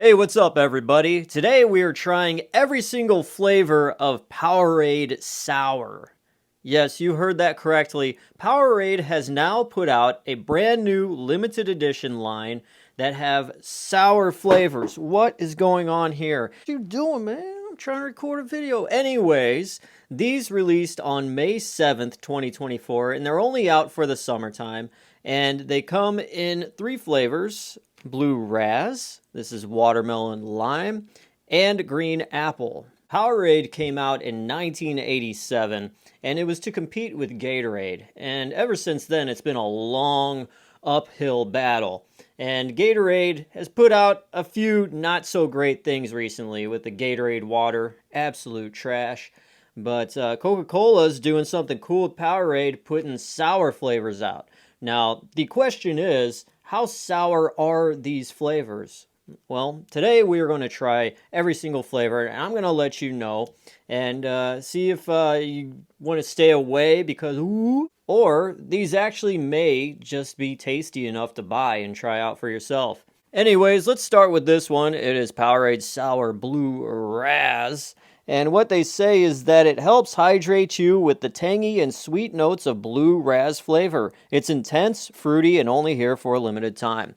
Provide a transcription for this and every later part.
Hey, what's up, everybody? Today we are trying every single flavor of Powerade Sour. Yes, you heard that correctly. Powerade has now put out a brand new limited edition line that have sour flavors. What is going on here? What you doing, man? I'm trying to record a video. Anyways, these released on May 7th, 2024, and they're only out for the summertime. And they come in three flavors: Blue Razz, this is watermelon lime, and green apple. Powerade came out in 1987, and it was to compete with Gatorade. And ever since then, it's been a long uphill battle. And Gatorade has put out a few not so great things recently with the Gatorade water, absolute trash. But Coca-Cola's doing something cool with Powerade, putting sour flavors out. Now, the question is, how sour are these flavors? Well, today we are going to try every single flavor, and I'm going to let you know and see if you want to stay away because, ooh, or these actually may just be tasty enough to buy and try out for yourself. Anyways, let's start with this one. It is Powerade Sour Blue Razz. And what they say is that it helps hydrate you with the tangy and sweet notes of Blue Razz flavor. It's intense, fruity, and only here for a limited time.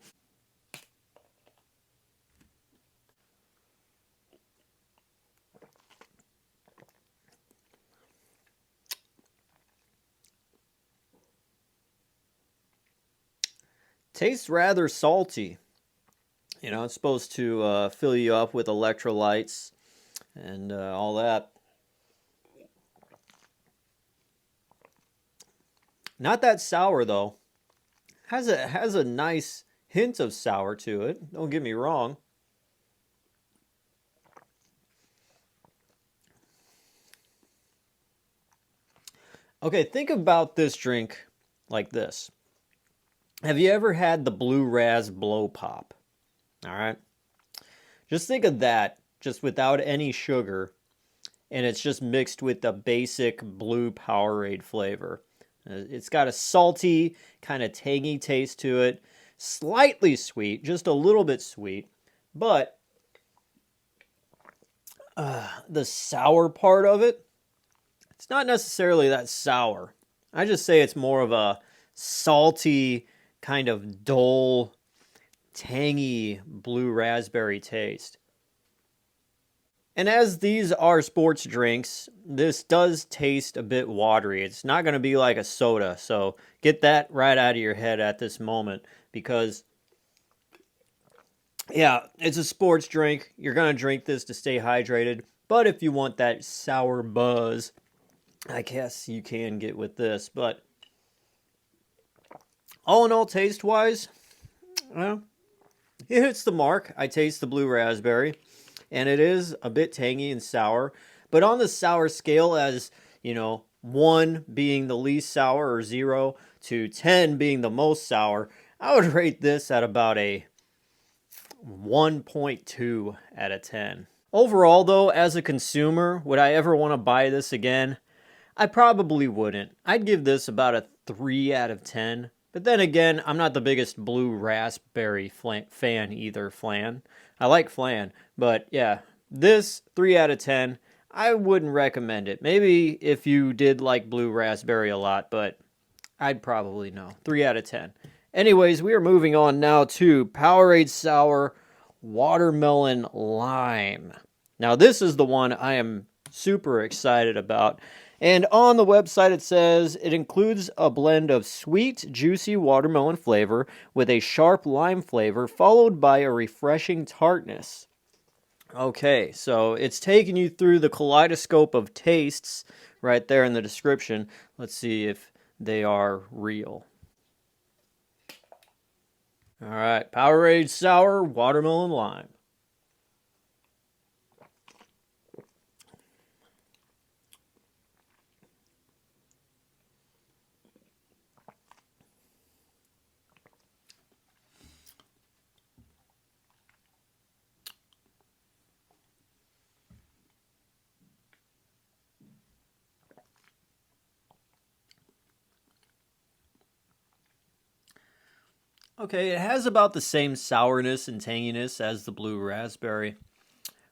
Tastes rather salty. You know, it's supposed to fill you up with electrolytes and all that. Not that sour though. Has a nice hint of sour to it. Don't get me wrong. Okay, think about this drink like this. Have you ever had the Blue Razz Blow Pop? All right. Just think of that, just without any sugar, and it's just mixed with the basic blue Powerade flavor. It's got a salty, kind of tangy taste to it, slightly sweet, just a little bit sweet, but the sour part of it, it's not necessarily that sour. I just say it's more of a salty, kind of dull, tangy blue raspberry taste. And as these are sports drinks, this does taste a bit watery. It's not going to be like a soda, so get that right out of your head at this moment because, yeah, it's a sports drink. You're going to drink this to stay hydrated, but if you want that sour buzz, I guess you can get with this. But all in all, taste-wise, well, it hits the mark. I taste the blue raspberry, and it is a bit tangy and sour. But on the sour scale, as you know, 1 being the least sour or 0 to 10 being the most sour, I would rate this at about a 1.2 out of 10. Overall, though, as a consumer, would I ever want to buy this again? I probably wouldn't. I'd give this about a 3 out of 10. But then again, I'm not the biggest blue raspberry fan either, flan. I like flan, but yeah, this 3 out of 10, I wouldn't recommend it. Maybe if you did like blue raspberry a lot, but I'd probably no. 3 out of 10. Anyways, we are moving on now to Powerade Sour Watermelon Lime. Now, this is the one I am super excited about. And on the website, it says it includes a blend of sweet, juicy watermelon flavor with a sharp lime flavor, followed by a refreshing tartness. Okay, so it's taking you through the kaleidoscope of tastes right there in the description. Let's see if they are real. All right, Powerade Sour Watermelon Lime. Okay, it has about the same sourness and tanginess as the blue raspberry.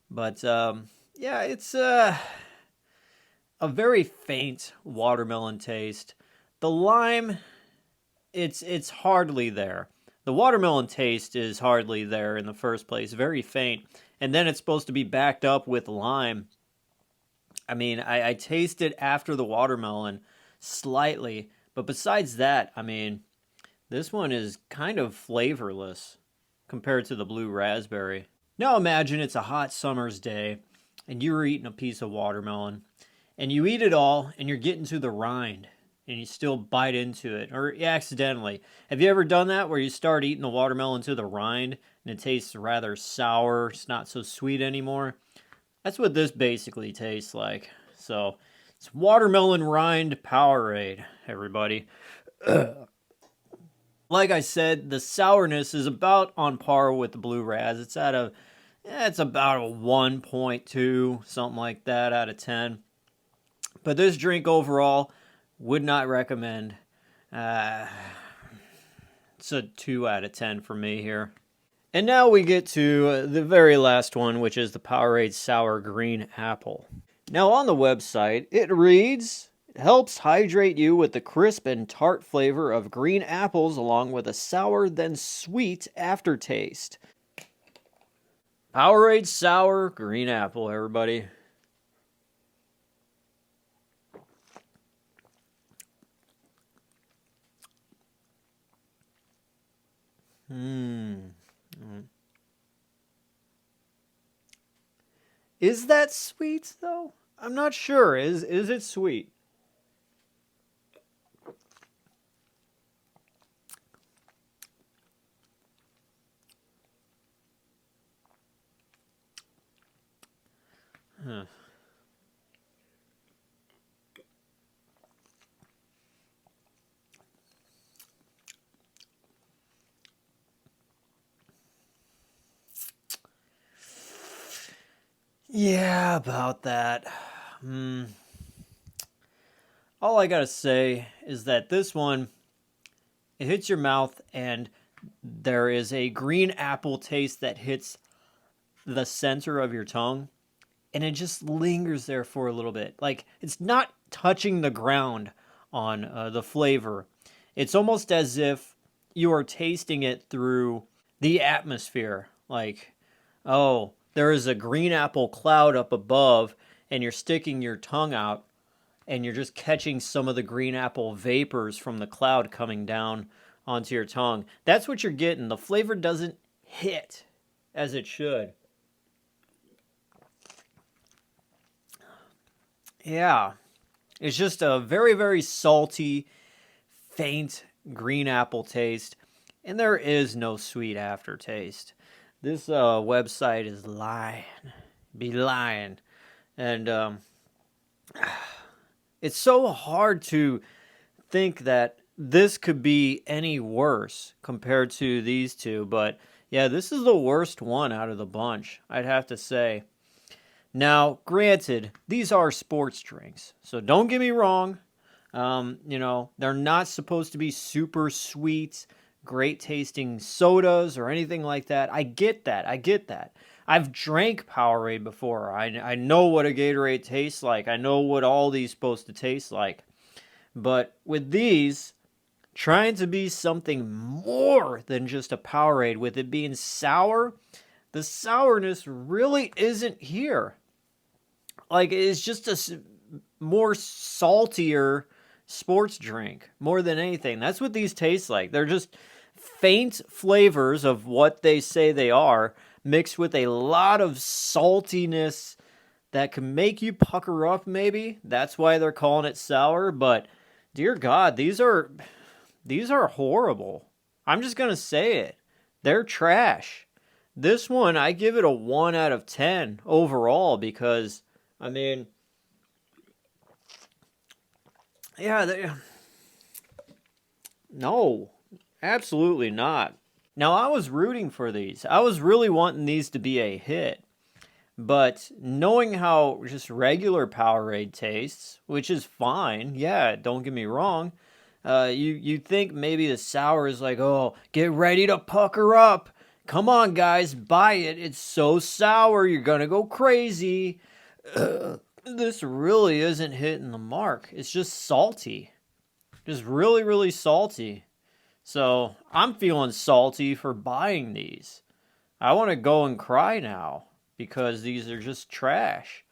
But yeah, it's a very faint watermelon taste. The lime, it's hardly there. The watermelon taste is hardly there in the first place, very faint. And then it's supposed to be backed up with lime. I mean, I taste it after the watermelon slightly, but besides that, I mean, this one is kind of flavorless compared to the blue raspberry. Now imagine it's a hot summer's day and you're eating a piece of watermelon and you eat it all and you're getting to the rind and you still bite into it, or accidentally. Have you ever done that where you start eating the watermelon to the rind and it tastes rather sour, it's not so sweet anymore? That's what this basically tastes like. So it's watermelon rind Powerade, everybody. Like I said, the sourness is about on par with the Blue Razz. It's about a 1.2, something like that, out of 10. But this drink overall, would not recommend. It's a 2 out of 10 for me here. And now we get to the very last one, which is the Powerade Sour Green Apple. Now on the website, it reads, it helps hydrate you with the crisp and tart flavor of green apples along with a sour then sweet aftertaste. Powerade Sour Green Apple, everybody. Is that sweet though? I'm not sure. Is it sweet? Huh. Yeah, about that. All I gotta say is that this one, it hits your mouth and there is a green apple taste that hits the center of your tongue and it just lingers there for a little bit. Like, it's not touching the ground on the flavor. It's almost as if you are tasting it through the atmosphere. Like, oh, there is a green apple cloud up above, and you're sticking your tongue out, and you're just catching some of the green apple vapors from the cloud coming down onto your tongue. That's what you're getting. The flavor doesn't hit as it should. Yeah, it's just a very, very salty, faint green apple taste, and there is no sweet aftertaste. This website is lying, be lying, and it's so hard to think that this could be any worse compared to these two, but yeah, this is the worst one out of the bunch, I'd have to say. Now, granted, these are sports drinks, so don't get me wrong. They're not supposed to be super sweet, great tasting sodas or anything like that. I get that. I've drank Powerade before. I know what a Gatorade tastes like. I know what all these supposed to taste like. But with these, trying to be something more than just a Powerade, with it being sour, the sourness really isn't here. Like, it's just a more saltier sports drink more than anything. That's what these taste like. They're just faint flavors of what they say they are, mixed with a lot of saltiness that can make you pucker up, maybe. That's why they're calling it sour, but dear God, these are horrible. I'm just going to say it. They're trash. This one, I give it a 1 out of 10 overall because, I mean, yeah, no, absolutely not. Now, I was rooting for these. I was really wanting these to be a hit. But knowing how just regular Powerade tastes, which is fine, yeah, don't get me wrong, You think maybe the sour is like, oh, get ready to pucker up. Come on, guys, buy it. It's so sour, you're gonna go crazy. This really isn't hitting the mark. It's just salty. Just really, really salty. So I'm feeling salty for buying these. I want to go and cry now because these are just trash.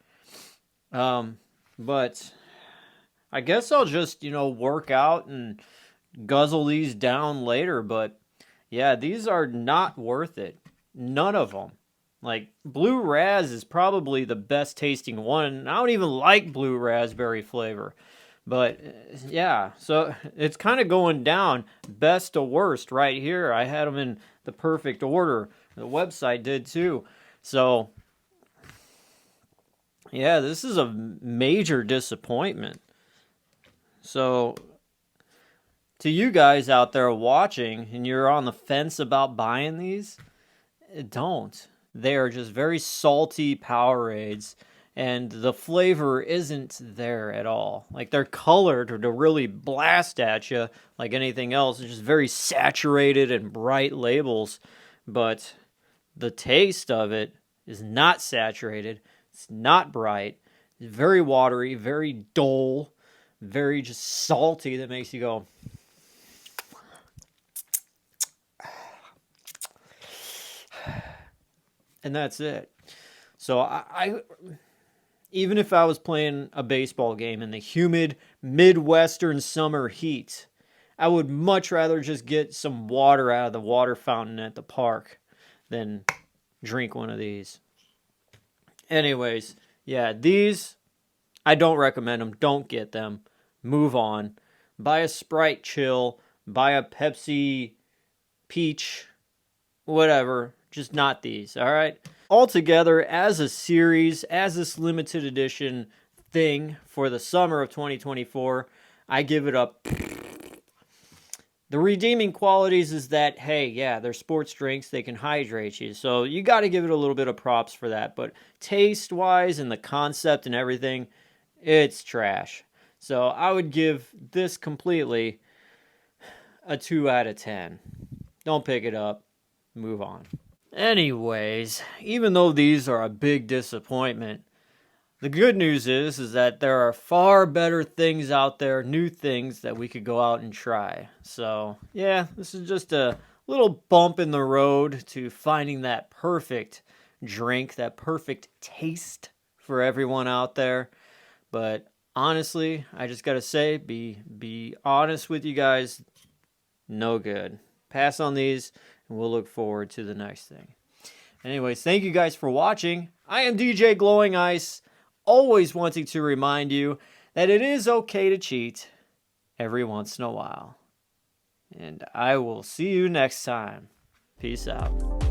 But I guess I'll just, work out and guzzle these down later. But yeah, these are not worth it. None of them. Like, Blue Razz is probably the best tasting one. I don't even like blue raspberry flavor. But yeah, so it's kind of going down best to worst right here. I had them in the perfect order. The website did too. So yeah, this is a major disappointment. So to you guys out there watching and you're on the fence about buying these, don't. They are just very salty Powerades, and the flavor isn't there at all. Like, they're colored to really blast at you like anything else. It's just very saturated and bright labels, but the taste of it is not saturated. It's not bright. It's very watery, very dull, very just salty that makes you go... And that's it. So I even if I was playing a baseball game in the humid Midwestern summer heat, I would much rather just get some water out of the water fountain at the park than drink one of these. Anyways, yeah, these, I don't recommend them. Don't get them. Move on. Buy a Sprite Chill. Buy a Pepsi Peach. Whatever. Just not these, all right? Altogether, as a series, as this limited edition thing for the summer of 2024, I give it up. The redeeming qualities is that, hey, yeah, they're sports drinks. They can hydrate you. So you got to give it a little bit of props for that. But taste-wise and the concept and everything, it's trash. So I would give this completely a 2 out of 10. Don't pick it up. Move on. Anyways, even though these are a big disappointment, the good news is that there are far better things out there, new things that we could go out and try. So, yeah, this is just a little bump in the road to finding that perfect drink, that perfect taste for everyone out there. But honestly, I just gotta say, be honest with you guys, no good. Pass on these, and we'll look forward to the next thing. Anyways, thank you guys for watching. I am DJ Glowing Ice, always wanting to remind you that it is okay to cheat every once in a while. And I will see you next time. Peace out.